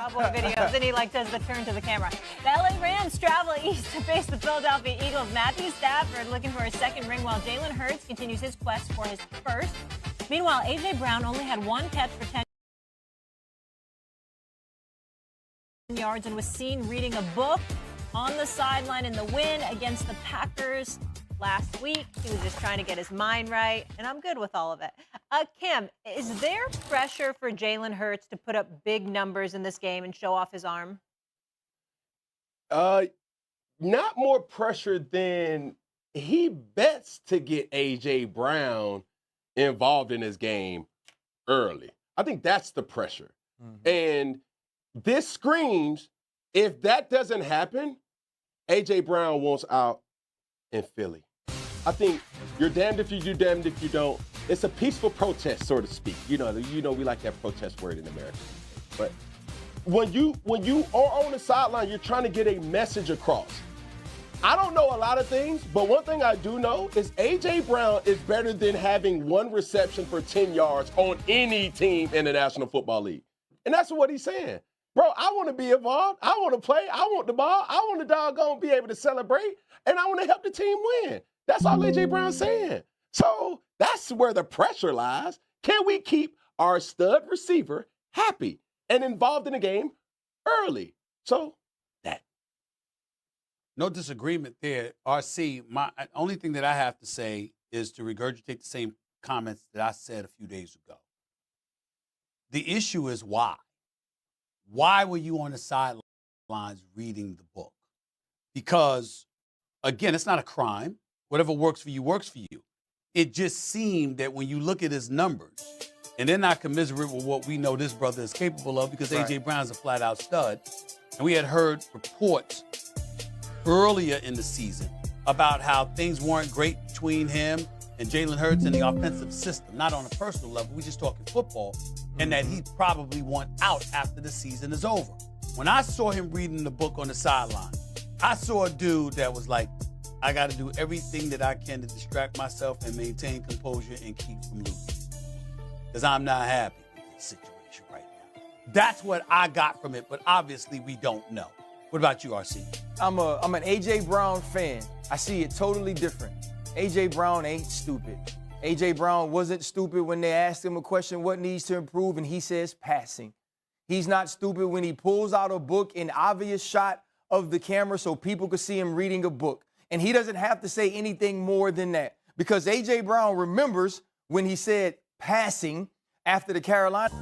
cowboy videos, and he does the turn to the camera. The LA Rams travel east to face the Philadelphia Eagles. Matthew Stafford looking for his second ring, while Jalen Hurts continues his quest for his first. Meanwhile, A.J. Brown only had one catch for 10 yards and was seen reading a book on the sideline in the win against the Packers last week. He was just trying to get his mind right, and I'm good with all of it. Kim, is there pressure for Jalen Hurts to put up big numbers in this game and show off his arm? Not more pressure than he bets to get A.J. Brown involved in his game early. I think that's the pressure. Mm-hmm. And this screams, if that doesn't happen, A.J. Brown wants out in Philly. I think you're damned if you do, damned if you don't. It's a peaceful protest, so to speak. You know, we like that protest word in America. But when you are on the sideline, you're trying to get a message across. I don't know a lot of things, but one thing I do know is A.J. Brown is better than having one reception for 10 yards on any team in the National Football League. And that's what he's saying. Bro, I want to be involved. I want to play. I want the ball. I want the doggone be able to celebrate. And I want to help the team win. That's all A.J. Brown's saying. So that's where the pressure lies. Can we keep our stud receiver happy and involved in the game early? So that. No disagreement there. RC, my only thing that I have to say is to regurgitate the same comments that I said a few days ago. The issue is why. Why were you on the sidelines reading the book? Because, again, it's not a crime. Whatever works for you works for you. It just seemed that when you look at his numbers, and they're not commiserate with what we know this brother is capable of, because A.J. Brown's a flat-out stud, and we had heard reports earlier in the season about how things weren't great between him and Jalen Hurts and the offensive system, not on a personal level, we just talking football, and that he probably want out after the season is over. When I saw him reading the book on the sideline, I saw a dude that was like, I got to do everything that I can to distract myself and maintain composure and keep from losing, because I'm not happy with this situation right now. That's what I got from it, but obviously we don't know. What about you, RC? I'm an A.J. Brown fan. I see it totally different. A.J. Brown ain't stupid. A.J. Brown wasn't stupid when they asked him a question, what needs to improve, and he says passing. He's not stupid when he pulls out a book, an obvious shot of the camera so people could see him reading a book. And he doesn't have to say anything more than that, because A.J. Brown remembers when he said passing after the Carolina.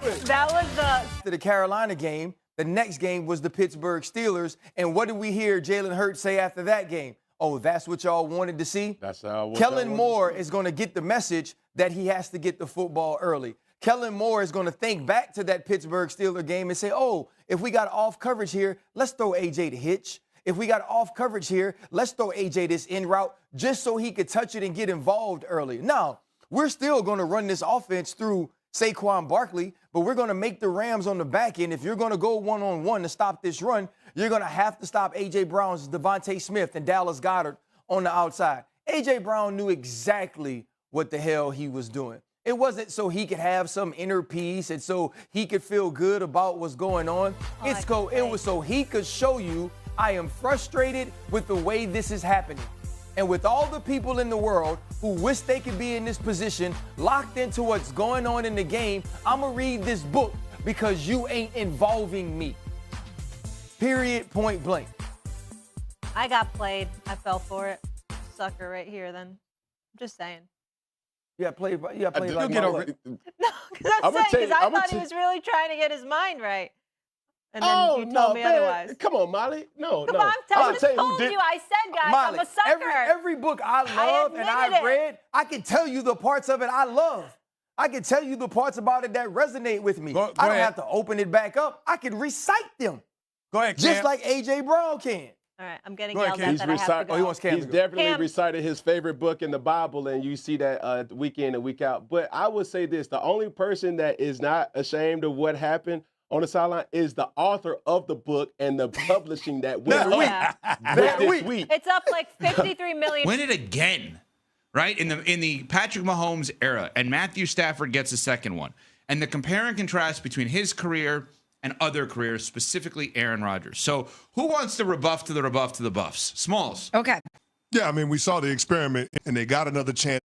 That was after the Carolina game. The next game was the Pittsburgh Steelers. And what did we hear Jalen Hurts say after that game? Oh, that's what y'all wanted to see? That's how Kellen Moore is going to get the message that he has to get the football early. Kellen Moore is going to think back to that Pittsburgh Steelers game and say, oh, if we got off coverage here, let's throw A.J. the hitch. If we got off coverage here, let's throw A.J. this in route just so he could touch it and get involved early. Now, we're still going to run this offense through Saquon Barkley, but we're going to make the Rams on the back end. If you're going to go one-on-one to stop this run, you're going to have to stop A.J. Brown's Devontae Smith and Dallas Goedert on the outside. A.J. Brown knew exactly what the hell he was doing. It wasn't so he could have some inner peace and so he could feel good about what's going on. It was so he could show you, I am frustrated with the way this is happening. And with all the people in the world who wish they could be in this position, locked into what's going on in the game, I'm going to read this book because you ain't involving me. Period, point blank. I got played. I fell for it. Sucker right here then. I'm just saying. Yeah, played like No, because I thought he was really trying to get his mind right. And then you told me otherwise. Come on, Molly. No. I just told you. I said, guys, Molly, I'm a sucker. Every book I love and I've read, I can tell you the parts of it I love. I can tell you the parts about it that resonate with me. I don't have to open it back up. I can recite them. Go ahead, Cam. Just like A.J. Brown can. All right, I'm getting yelled at that I have to go. He wants Cam. He's definitely recited his favorite book in the Bible, and you see that week in and week out. But I would say this, the only person that is not ashamed of what happened on the sideline is the author of the book and the publishing that went this week. It's up like 53 million. Win it again, right? In the Patrick Mahomes era, and Matthew Stafford gets a second one. And the compare and contrast between his career and other careers, specifically Aaron Rodgers. So who wants to rebuff to the Buffs? Smalls. Okay. Yeah, I mean, we saw the experiment, and they got another chance